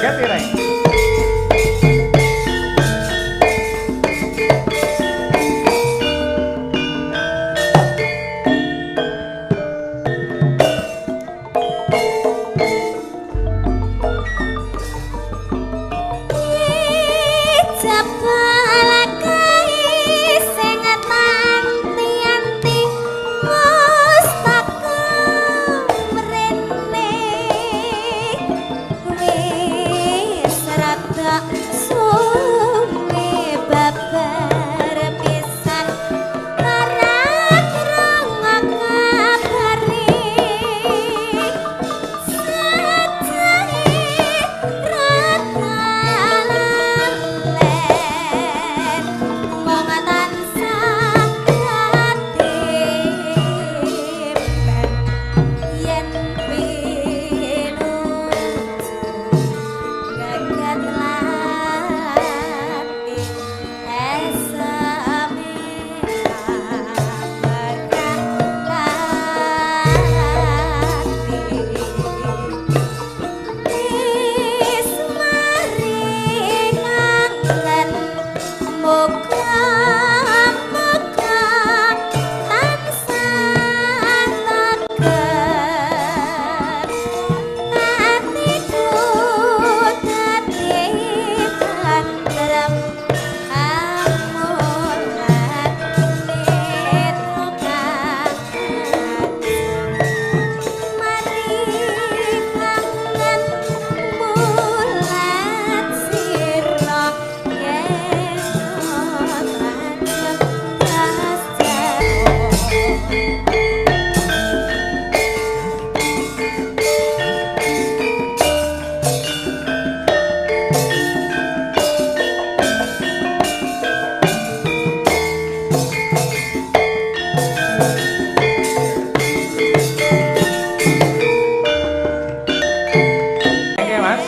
Joget Reng.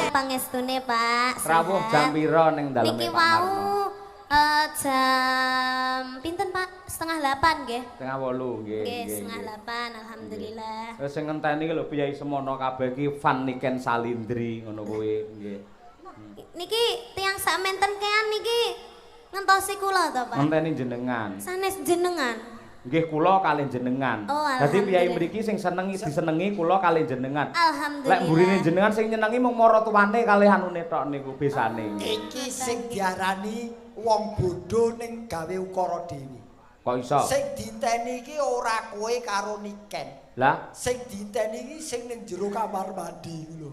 Pangestune Pak. Rawuh jam pira ning daleme Niki Pak wau Marno? jam pinten Pak? 7:30 nggih. 7:30 nggih. Nggih, 7:30 alhamdulillah. Wis sing ngenteni ki lho Piyai Semono kabeh ki Van Niken Salindri ngono kuwi nggih. Niki tiyang sakmenten kean niki ngentosi kula to Pak? Ngenteni jenengan. Sanes jenengan. Nggih kula kalih jenengan. Oh, Dadi piyai alhamdulillah. mriki sing senengi disenengi kula kalih jenengan. Alhamdulillah. Lek mburine jenengan sing nyenengi mung mara tuwane kalih anune tok niku besane. Iki sing diarani wong bodho ning gawe ukara dhewe. Kok iso? Sing diteni iki ora kowe karo Niken. Lah, Sing diteni iki sing ning jero kamar mandi iku lho.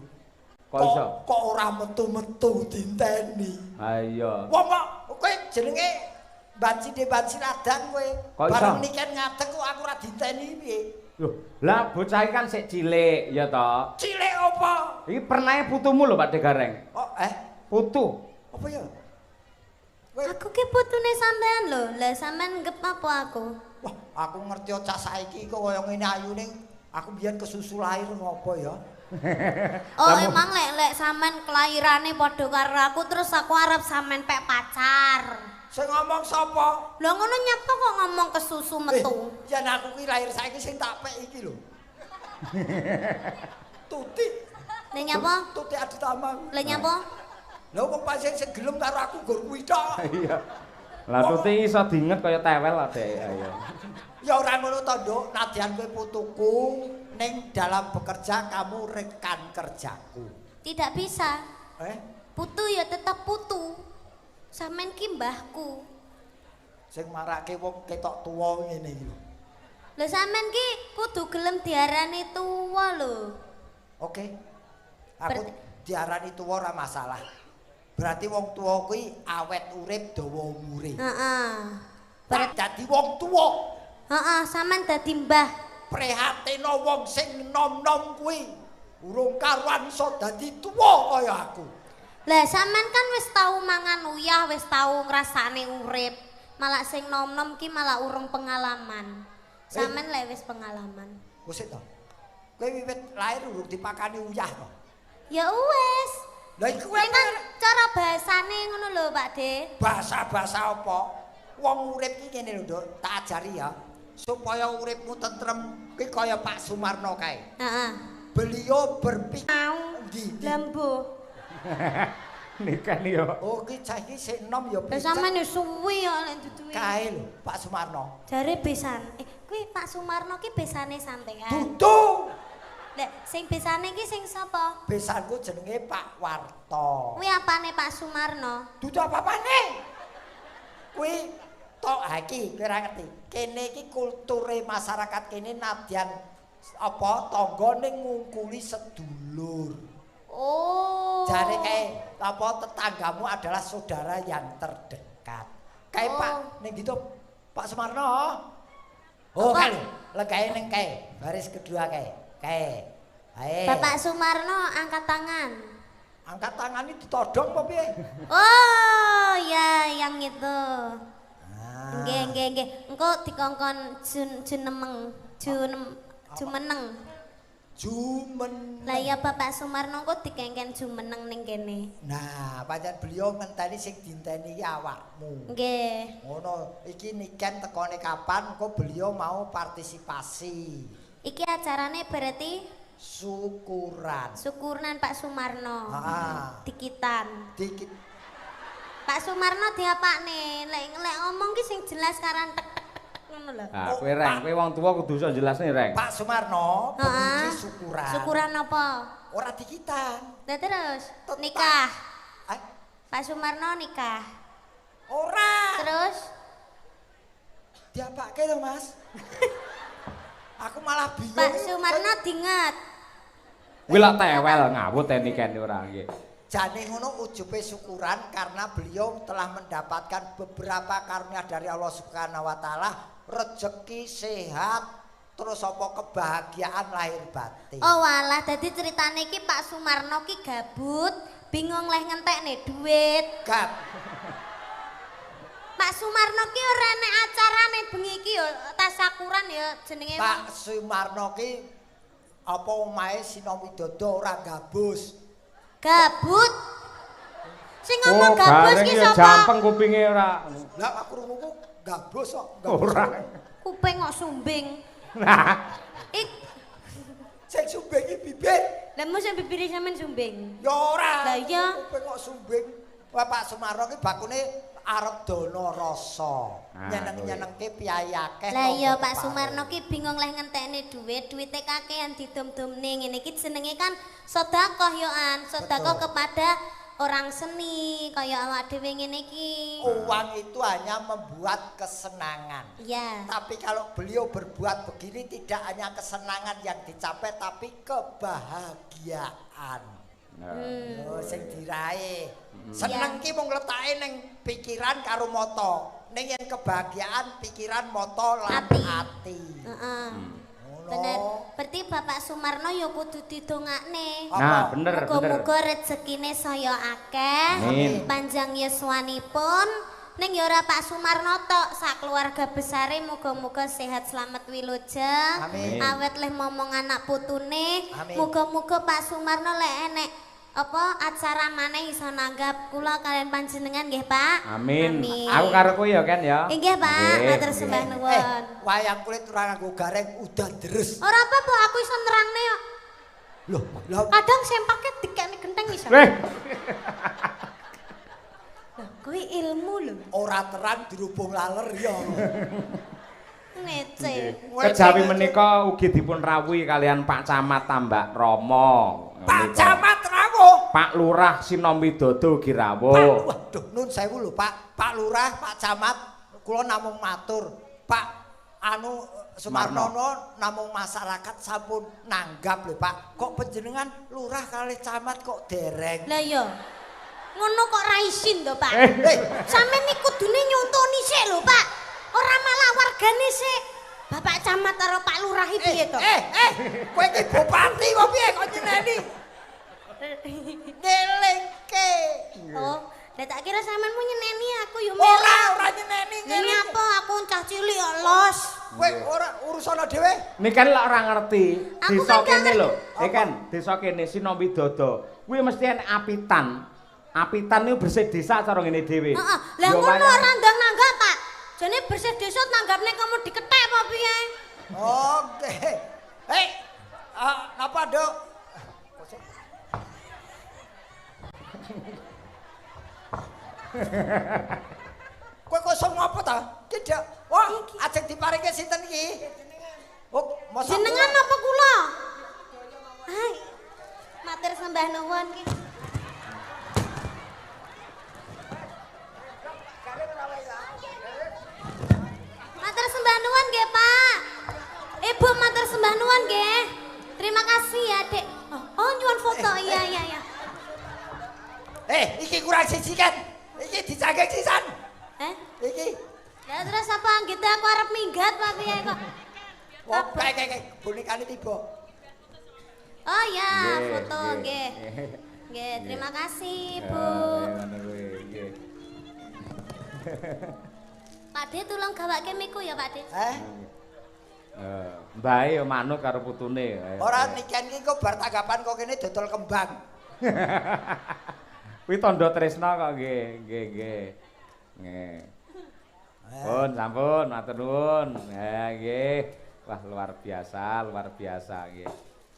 kok iso? Kok ora metu-metu diteni. Ha iya. Wong kok kowe jenenge banci adan kowe. Kok iso? Bareng Niken ngadeg kok aku ora diteni piye? Loh, lah bocah iki kan sik cilik ya toh. Cilik apa? Iki pernahe putumu lho Pak Degareng. Oh, Putu. apa ya? Aku ki putune sampean lho. Lah sampean nggep apa aku? Wah, aku ngerti cah saiki kok kaya ngene ayune. Aku biyen kesusu lahir ngopo ya? Oh, emang lek sampean kelahirane padha karo aku terus aku arep sampean pek pacar. Sing ngomong sapa? Lah ngono nyapa kok ngomong kesusu metu? Yen aku ki lahir saiki sing tak pek iki lho. Tuti. Lah nyapa? Tuti adi tamang. Lah nyapa? Lha wong pancen sing gelem karo aku gur kuwi tok. Iya. Lah tuti iso diinget kaya tewel adek ayo. Ya ora ngono to, Nduk. Nadyan kowe putuku ning dalam bekerja kamu rekan kerjaku. Tidak bisa. Putu ya tetap putu. Sampean ki mbahku. Sing marake wong ketok tuwa ngene iki lho. Lah sampean ki kudu gelem diarani tuwa lho. Oke. Aku diarani tuwa ora masalah. Berarti wong tuwa kuwi awet urip dawa umure. Heeh. Tak dadi wong tuwa. Heeh, sampean dadi mbah. Prihatina wong sing nom-nom kuwi urung karuan iso dadi tuwa kaya aku. Lah sampean kan wis tau mangan uyah, wis tau ngrasakne urip. Malah sing nom-nom ki malah urung pengalaman. Sampean lek wis pengalaman. Wis to. Kowe wiwit lahir urung dipakani uyah to. Ya wis. Lah iku kan cara bahasane ngono lho, Pak De. Bahasa-bahasa apa? Wong urip ki ngene lho, Nduk, tak ajari ya. Supaya uripmu tentrem ki kaya Pak Sumarno kae. Heeh. Beliau berpikir Lembu. Niken yo. Oh ki cah iki sik enom ya Lah sampean suwi kok lek duduhe. Kae lho Pak Sumarno. Jare besan. Kuwi Pak Sumarno ki besane sampean. Dudu. Lek sing besane ki sing sapa? Besanku jenenge Pak Warto. Kuwi apane Pak Sumarno? Dudu apa-apane. Kuwi tok ha iki kira ngerti. Kene iki kulture masyarakat kene nadyan apa tangga ning ngungkuli sedulur. Oh. Jare kae apa tetanggamu adalah saudara yang terdekat. Kae Pak ning gitu Pak Sumarno. Oh kan legae ning kae baris kedua kae. Kae. Ae. Bapak Sumarno angkat tangan. Angkat tangan ini ditodong apa piye? Oh, ya yang itu. Ah. Nggih. Engko dikongkon junemeng. Jumeneng. Jumen. Lah ya Bapak Sumarno kok dikengken jumeneng ning kene. Nah, pancen beliau ngenteni sing dinteni iki awakmu. Nggih. Ngono, iki niken tekone kapan kok beliau mau partisipasi. Iki acarane berarti Syukuran. syukuran Pak Sumarno. Heeh. Dikitan. Dikit Pak Sumarno diapakne? Lek ngomong ki sing jelas karan tek ngono lho. Ah, kowe Reng, kowe wong tuwa kudu iso jelasne Reng. Pak Sumarno bengi syukuran. Syukuran apa? Ora dikitan. Lah terus Tetap. nikah. Eh, Pak Sumarno nikah. ora. Terus Diapake to, Mas? Aku malah bingung. Pak Sumarno dinget. Kuwi lak tewel ngawut niken ora nggih. Jane ngono ujube syukuran karena beliau telah mendapatkan beberapa karunia dari Allah Subhanahu wa taala, rezeki, sehat, terus apa kebahagiaan lahir batin. Oh walah, dadi ceritane iki Pak Sumarno ki gabut, bingung leh ngentekne duit. Gap. Pak Sumarno ki ora nek acarane bengi iki yo tasakuran ya jenenge. Pak Sumarno ki apa omahe Sina Widodo ora gabus. Gabut. Sing ngomong gabus ki sapa? Jampeng kupinge ora. Lah aku krungu gabus kok. Ora. Kuping kok sumbing. Nah, Ik Sing sumbing iki bibir. Lah mesti bibire sampean sumbing. Ya ora. Lah iya. Kuping kok sumbing. Wah Pak Sumarno ki bakune arep dono rasa. Nyeneng-nyenengke piyayi akeh. Lah iya tangga Pak tepare. Sumarno ki bingung leh ngentekne duite kakean didom-domne ngene iki jenenge kan sedekah yo an, sedekah kepada orang seni kaya awak dhewe ngene iki. Uang itu hanya membuat kesenangan. Iya. Tapi kalau beliau berbuat begini tidak hanya kesenangan yang dicapai tapi kebahagiaan. Oh, sing diraih. Seneng ki mung letake ning pikiran karo mata. Ning yen kebahagiaan pikiran mata lan ati. Heeh. Ngono. Bener. Berarti Bapak Sumarno ya kudu didongakne. nah bener bener. Muga-muga rezekine saya akeh, Amin. panjang yuswanipun. Ning ya ora Pak Sumarno tok, sak keluarga besare muga-muga sehat selamat wilujeng. Amin. Awet leh momong anak putune. Amin. Muga-muga Pak Sumarno lek enek apa acara maneh iso nanggap kula kalian panjenengan nggih Pak. Amin. Amin. Aku karo kowe ya Ken ya. Nggih Pak, Nggih, matur nggih. sembah nuwun. Wayang kulit ora nganggo gareng udan deres. Ora apa-apa aku iso nerangne kok. Loh, lha Kadang sempake dikene genteng iso. Weh, Kuwi ilmu lho. ora terang dirubung laler ya. Ngece. kejawi menika ugi dipun rawuhi kalian Pak Camat Tambak Rama. Pak Camat rawuh. Pak Lurah Sinom Widodo ugi rawuh. Waduh, nun sewu lho Pak. Pak Lurah, Pak Camat, kula namung matur. Pak anu Sumarnono namung masyarakat sampun nanggap lho Pak. Kok panjenengan lurah kalih camat kok dereng. Lah iya. Ngono kok ra isin to, Pak. Eh, Sampeyan iki kudune nyontoni sik lho, Pak. Ora malah wargane sik. Bapak Camat karo Pak Lurah iki piye to? kowe iki bupati kok piye kok nyeneni? Ngelingke. Oh, lah tak kira sampean mau nyeneni aku yo Ora nyeneni Ini apa aku cah cilik kok los. Kowe ora urusana dhewe. Niken lek ora ngerti, Aku desa kan gak kene lho. ngerti. Niken desa kene Sinom Widodo. Kuwi mesti enek apitan. Apitan niku bersih desa cara ngene dhewe. Heeh. Lah Ya, ngono wayang- ora ndang nanggap, Pak. Jane bersih desa nanggapne kamu diketek apa piye? Oke. Napa, Dok? Kowe kosong apa ta? Tidak. Wah, ajeng diparingi sinten iki? Oh, mosok Jenengan apa kula? Hai. Matur sembah nuwun ki. Matur sembah nuwun nggih, Pak. Ibu matur sembah nuwun nggih. Terima kasih ya, Dek. Oh, nyuwun foto. Iya. Iki kurang siji kan? Iki dicangkeng sisan. Iki. Ya terus apa gitu aku arep minggat Pak piye kok. Wah, kayak bonekane tiba. Oh ya, Nggih, foto nggih. nggih. Nggih, terima kasih, Bu. Ngono kuwi, nggih. Pak De tolong gawake miku ya, Pak De. Mbae yo manut karo putune. Ora niken iki kok bar tanggapan kok kene dodol kembang. Kuwi tandha tresna kok nggih. Nggih. Sampun, matur nuwun. Nggih. Wah, luar biasa nggih.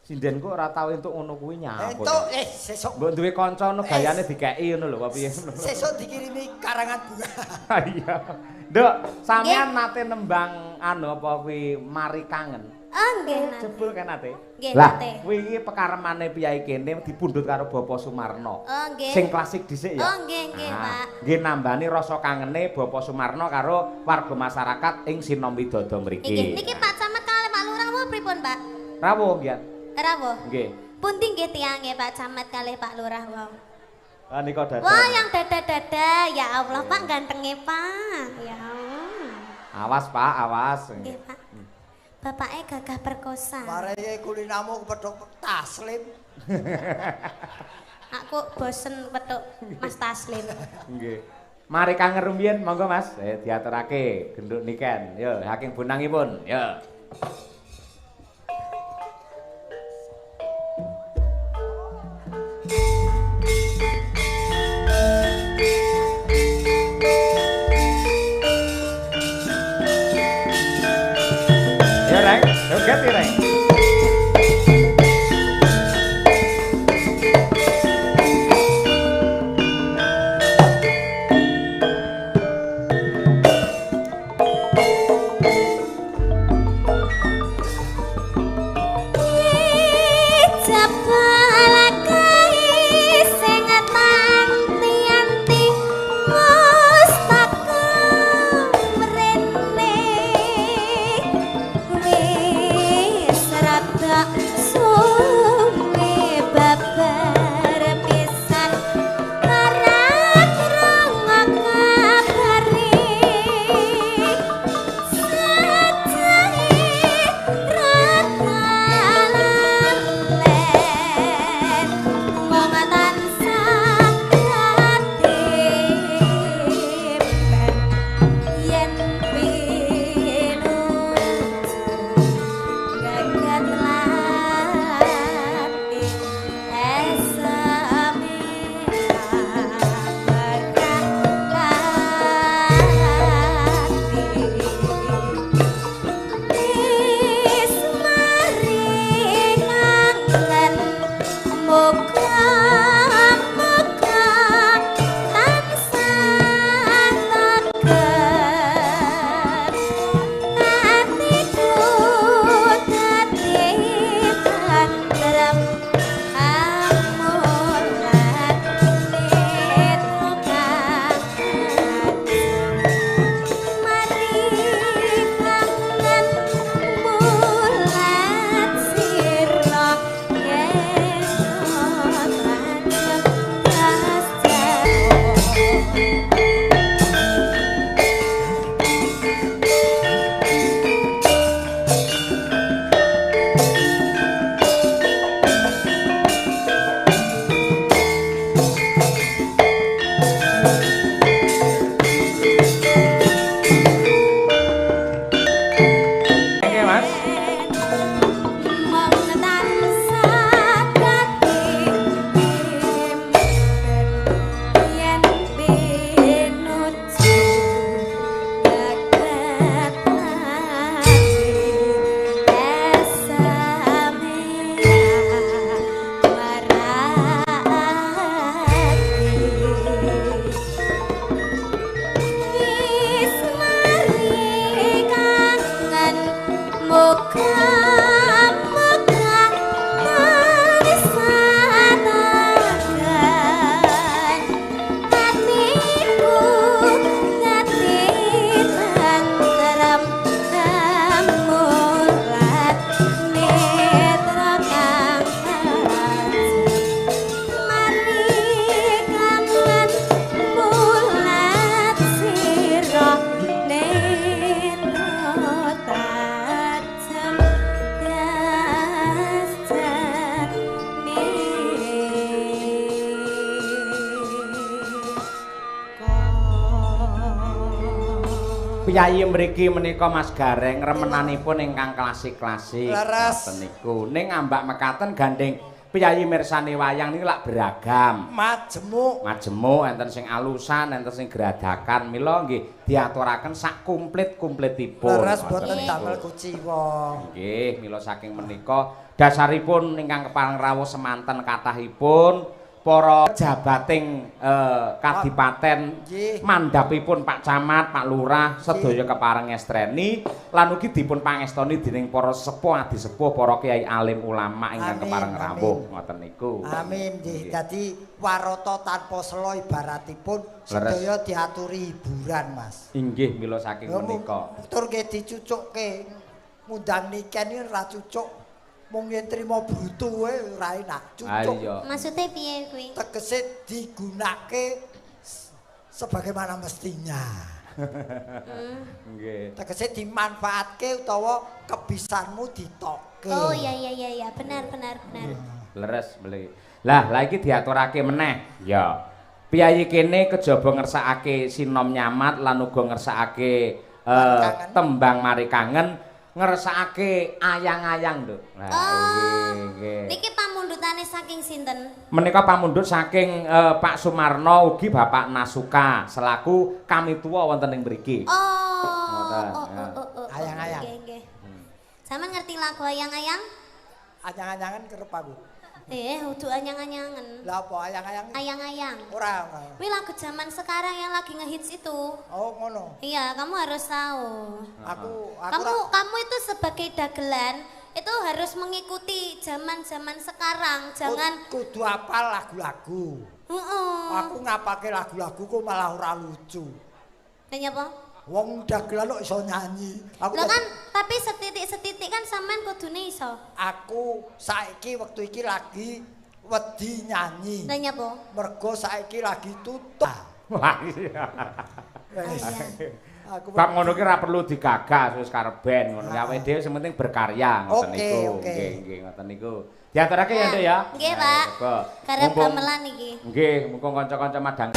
Sinden kok ora tau entuk ngono kuwi nyapa. Entuk sesuk. Mbok duwe kanca ngono gayane dikeki ngono lho, apa piye ngono. Sesuk dikirimi karangan bunga. Iya. Nduk, sampean nate nembang apa kuwi Mari Kangen. Oh, nggih, nate. Jebul kan nate. Nggih, Lah, nate. kuwi iki pekaremane piyai kene dipundhut karo Bapak Sumarno. Oh, nggih. Sing klasik dhisik ya. Oh, nggih, Pak. Nggih nambani rasa kangene Bapak Sumarno karo warga masyarakat ing Sinom Widodo mriki. Nggih, niki Pak Camat kalih Pak Lurah apa pripun, Pak? Rawuh nggih. Rawuh. Nggih. Pundi nggih tiange Pak Camat kalih Pak Lurah wau. Ah nika dadah. Wah, yang dada-dada. Ya Allah, Pak gantenge, Pak. Ya Allah. Awas, Pak, awas. Nggih, Pak. Bapaknya gagah perkosa. Marai kulinamu kepethuk Taslim. Aku bosen petuk Mas Taslim. Nggih. Mari Kangen rumiyin, monggo Mas. Diaturake genduk niken. Yo, saking bunangipun. Yo. Ya, Reng. Joget ya, Reng. Piyayi mriki menika Mas Gareng remenanipun ingkang klasik-klasik. Ngoten niku. Ning ambak mekaten gandeng piyayi mirsani wayang niku lak beragam. Majemuk enten sing alusan, enten sing gradakan. Mila nggih diaturaken sak komplit-komplitipun. Leres boten damel kuciwa. Nggih, mila saking menika dasaripun ingkang kepareng rawuh semanten kathahipun para jabating kadipaten mandhapipun Pak Camat, Pak Lurah sedaya kepareng estreni lan ugi dipun pangestoni dening para sepuh adi sepuh para kiai alim ulama ingkang kepareng rawuh ngoten niku. Amin nggih. Dadi warata tanpa sela ibaratipun sedaya diaturi hiburan Mas. Inggih mila saking menika. Tur nggih dicucukke ngundang niken iki ora cucuk. Mung yen trima brutu wae ora enak cucuk. Maksudnya piye kuwi? Tegese digunakake sebagaimana mestinya. Nggih. Tegese dimanfaatke utawa kebisanmu ditokke. Oh iya benar. Leres beli. Lah iki diaturake meneh. Ya. Piyayi kene kejaba ngersakake sinom nyamat lan uga ngersakake tembang mari kangen. Ngersakake ayang-ayang, Nduk. Nah, nggih. Niki pamundhutane saking sinten? Menika pamundhut saking Pak Sumarno ugi Bapak Nasuka selaku kami tua wonten ing mriki. Ayang-ayang. Nggih. Sampeyan ngerti lagu ayang-ayang? Ayang-ayangan kerep aku. Udu anyang-anyangen. Lah apa ayang-ayang? Ayang-ayang. Ora. Wih lagu zaman sekarang yang lagi ngehits itu. Oh, ngono. Iya, kamu harus tahu. Kamu itu sebagai dagelan itu harus mengikuti zaman-zaman sekarang. Jangan kudu apal lagu-lagu. Aku ngapake lagu-laguku malah ora lucu. Nanya apa? Wong dagelan kok iso nyanyi. Lho kan, tapi setitik-setitik kan sampean kudune iso. Aku saiki wektu iki lagi wedi nyanyi. Nanya apa? Mergo saiki lagi tutup. Wah iya. Bab ngono ki ora perlu digagas wis karep ben ngono. Awake dhewe sing penting berkarya ngoten niku. Nggih, ngoten niku. Diaturake ya, Nduk ya. Nggih, Pak. Karep gamelan iki. Nggih, mumpung kanca-kanca madang.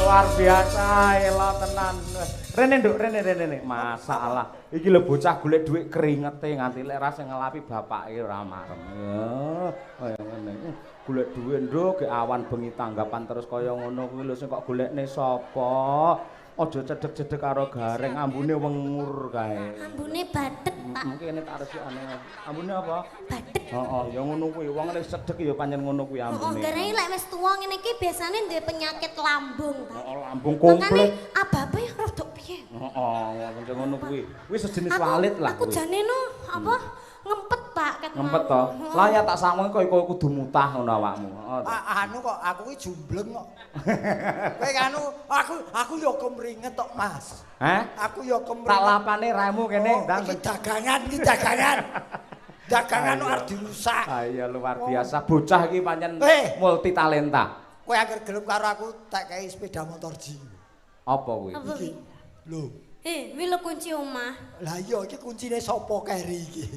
Luar biasa elo tenan. Rene Nduk, rene. Masalah. Iki lho bocah golek dhuwit keringete nganti lek rasa ngelapi bapake ora marem. Kaya ngene. Golek dhuwit Nduk, ge awan bengi tanggapan terus kaya ngono kuwi lho sing kok golekne sapa? Aja cedhek-cedhek karo Gareng, ambune wengur kae. Ambune badhet, Pak. Mungkin nek tak resukane. Ambune apa? Badhet. Heeh, ya ngono kuwi. Wong nek cedhek ya pancen ngono kuwi ambune. Gareng lek wis tuwa ngene iki biasane duwe penyakit lambung, Pak. Heeh, lambung komplit. Makane ababe rada piye? Heeh, pancen ngono kuwi. Kuwi sejenis walit lah. Aku jane no apa? Ngempet, Pak, ket. Ngempet to. Lah ya tak sangu kowe kudu mutah ngono awakmu. Anu kok aku ki jumbleng kok. Kowe anu aku ya kemringet tok, Mas. Hah? Aku ya kemringet. Tak lapane raimu kene, Ndang. Iki dagangan. Dagangan arep dirusak. Ah iya luar biasa. Bocah iki pancen multi talenta. Kowe anggere gelem karo aku tak kei sepeda motor ji. Apa kuwi? Apa kuwi? Lho. Kuwi lho kunci omah. Lah iya iki kuncine sapa keri iki?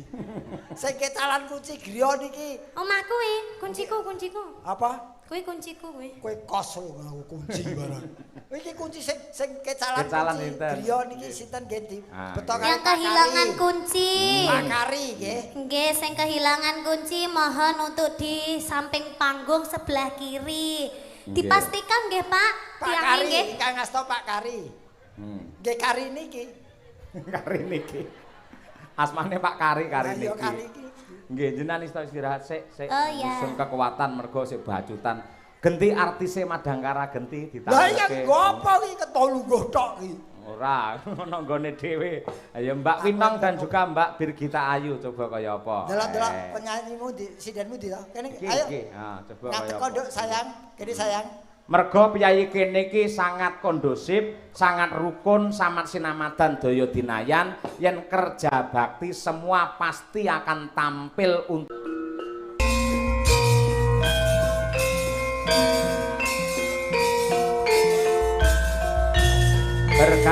Sing ketalan kunci griya niki. Omahku kuwi, kunciku. Apa? Kuwi kunciku kuwi. Kowe kos lho aku kunci barang. Iki kunci sing kecalan kunci sinten? griya niki sinten nggih di betok Yang kehilangan kunci. Pak Kari nggih. Nggih, sing kehilangan kunci mohon untuk di samping panggung sebelah kiri. Dipastikan nggih, Pak. Pak Kari, ingkang ngasta Pak Kari. Nggih Kari niki. Kari niki. Asmane Pak Kari niki. Ayo Kari iki. Nggih, jenengan istirahat sik. Oh iya. Musun kekuatan mergo sik bajutan. Genti artise Madangkara genti ditampilke. Lah iya ngopo iki ketolungguh tok iki. Ora, ono nggone dhewe. Ayo Mbak Winong dan juga Mbak Birgita Ayu coba kaya apa. Delok-delok penyanyimu di sidenmu di to. Kene ayo. Nggih, coba kaya. Ngateko Nduk sayang, kene sayang. Mergo piyayi kene iki sangat kondusif, sangat rukun, sangat sinamadan daya dinayan, yen kerja bakti semua pasti akan tampil untuk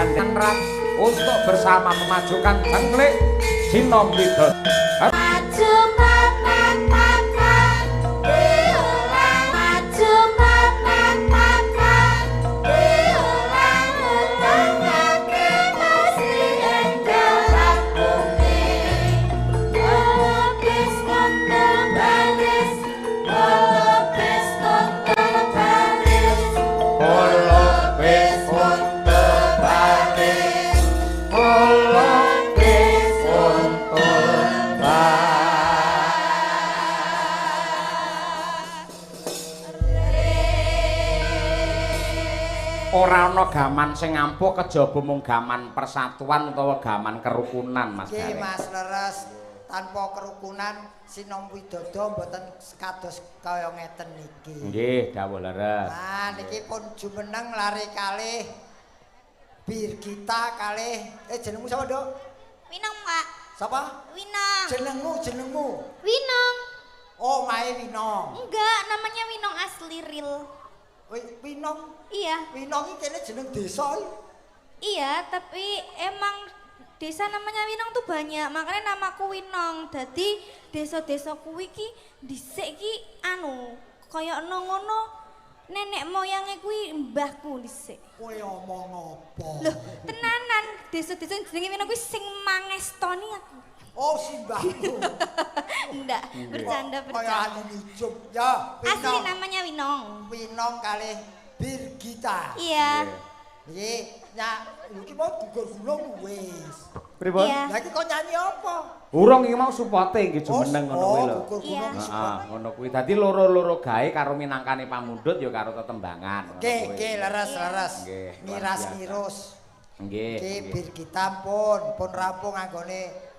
menggandeng rat untuk bersama memajukan Cengklik Sinom Widodo. Maju papat papat diulang, maju papat papat diulang, ulang nganti mesti enggal bumi. Lupis kontol baris, lupis kontol baris, Lupis kontol baris, lupis kontol ora ana gaman sing ampuh kejaba mung gaman persatuan utawa gaman kerukunan Mas Nggih Gareng. Mas leres tanpa kerukunan Sinom Widodo mboten kados kaya ngeten niki. Nggih, dawuh leres. Nah niki pun jumeneng lari kalih Birgita kalih jenengmu sapa, Nduk? Winong, Pak. Sapa? Winong. Jenengmu. Winong. Oh, Mae Winong. Enggak, namanya Winong asli real. Winong. Iya. Winong iki kene jeneng desa. Iya, tapi emang desa namanya Winong tuh banyak, makanya namaku Winong. Dadi desa-desa kuwi ki dhisik ki kaya ngono nenek moyange kuwi mbahku dhisik. Kowe omong apa? Loh, tenanan, desa-desa jenenge Winong kuwi sing mangestoni aku. Oh, simbahku. Enggak, bercanda. Kaya anu nijuk. Ya, Asli Winong. namanya Winong. Winong kalih Birgita. Iya. Nggih, nyak iki mau gugur gulung wis. Pripun? Iya. Lah iki kok nyanyi apa? Urung iki mau supote iki jumeneng ngono kuwi lho. Gugur Iya. gulung Heeh, ngono kuwi. Dadi loro-loro gawe karo minangkane pamundhut ya karo tetembangan. Nggih, leres. Nggih, luar Miras biasa. mirus. Nggih. Nggih, Birgita pun rampung anggone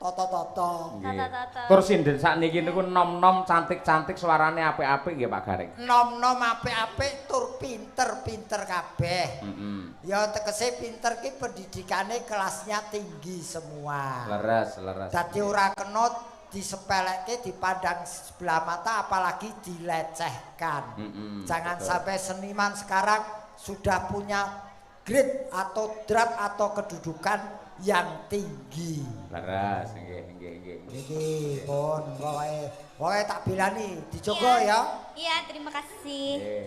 toto-toto. Nggih. Tata-tata. Tur sinden sakniki niku nom-nom cantik-cantik suarane apik-apik nggih Pak Gareng. Nom-nom apik-apik tur pinter-pinter kabeh. Heeh. Ya tegese pinter ki pendidikane kelasnya tinggi semua. Leres. Dadi ora kena disepelekke dipandang sebelah mata apalagi dilecehkan. Jangan betul. sampai seniman sekarang sudah punya grade atau drat atau kedudukan yang tinggi. Leres, nggih. Iki pun pokoke tak bilani dijogo ya. Iya, terima kasih. Nggih.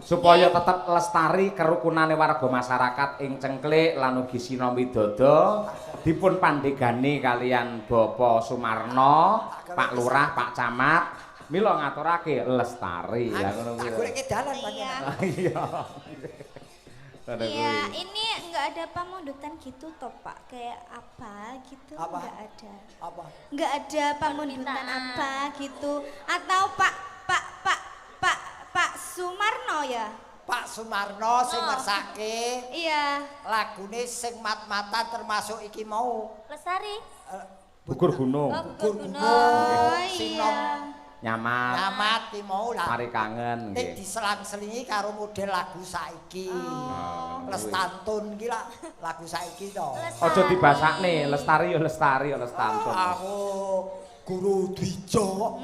Supaya tetep lestari kerukunane warga masyarakat ing Cengklik lan ugi Sinom Widodo dipun pandegani kalian Bapak Sumarno, Pak Lurah, Pak Camat. Mila ngaturake lestari ya ngono kuwi. Aku goleki dalan panjenengan. Iya. Iya, ini enggak ada pamundutan gitu toh Pak, kayak apa gitu? Apa? Enggak ada. Apa? Enggak ada pamundutan apa gitu. Atau Pak Sumarno ya? Pak Sumarno sing ngersake Iya. lagune sing mat-matan termasuk iki mau Lestari. Gugur gunung. Gugur gunung. Oh Sinom iya. Nyamat. Nyamat ki mau lah. Mari kangen Nek nggih. diselang-selingi karo model lagu saiki. Lestantun iki lah lagu saiki to. Aja dibasakne, lestari ya lestari ya lestantun. Aku Guru Dwijo.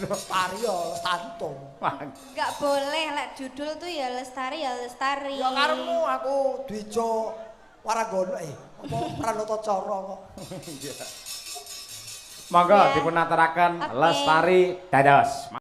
Lestari ya lestantun. Enggak boleh lek judul tuh ya lestari ya lestari. Ya karepmu aku Dwijo Waranggono apa Pranatacara kok. Monggo Ya. dipun aturaken Oke. lestari dados.